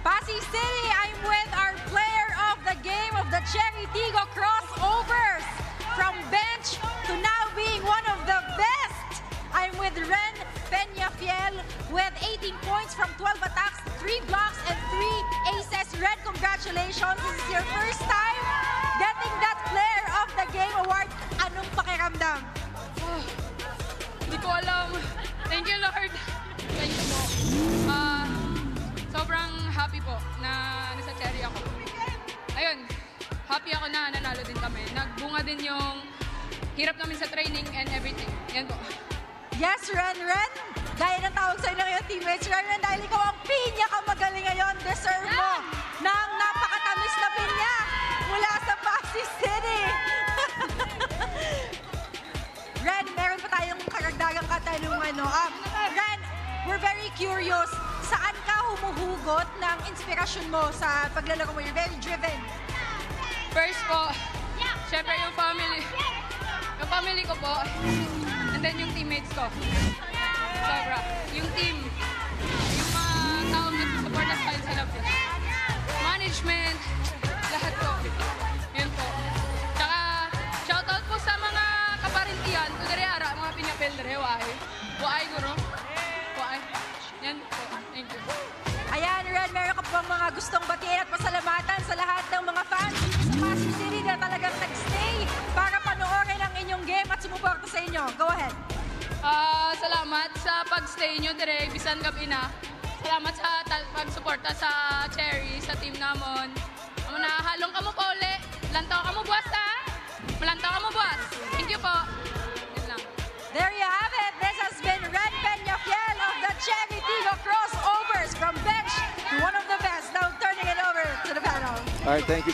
Pasig City, I'm with our player of the game of the Cherry Tigo crossovers. From bench to now being one of the best. I'm with Ren Peñafiel with 18 points from 12 attacks, 3 blocks, and 3 aces. Ren, congratulations. This is your first time getting that player of the game award. Anong pakiramdam? Hindi ko alam. Thank you, Lord. Thank you po. Sobrang happy po na nasa Cherry ako. Ayun, happy ako na nanalo din kami. Nagbunga din yung hirap namin sa training and everything. Yan po. Yes, Ren. Gaya ng tawag sa'yo ng iyong teammates. Ren, dahil ikaw ang pinya ka magaling ngayon, deserve mo ng napakatamis na pinya mula sa Pasig City. Ren, meron pa tayong karagdagang katanungan. Ren, we're very curious. Saan ka humuhugot ng inspirasyon mo sa paglalaro mo? You're very driven. First po, syempre yung family. Yung family ko po. And then yung teammates ko. Sobra. Yung team. Yung mga taong nag-support na sa sa love. Management. Lahat po. Yun po. Tsaka, shoutout po sa mga kaparintiyan. Tudere ara, mga pinapel dere. Waay guro. Waay. Yan po. Thank you. Ayan, Ren, meron ka pang mga gustong batiin at pasalamatan sa lahat ng mga fans sa Pasig City na talagang nag-stay para panoorin ang inyong game at sumuporta sa inyo. Go ahead. Salamat sa pag-stay nyo dire, bisan gabi na. Salamat sa pag-suporta sa Cherry, sa team namon. Halong ka mo pa uli. Lantaw ka mo buwas, ha? Malantaw ka mo buwas. Thank you po. Yun lang. There you have it. This has been Ren Peñafiel of the Cherry Tigo crossovers from bench to one of the best. Now turning it over to the panel. All right, thank you.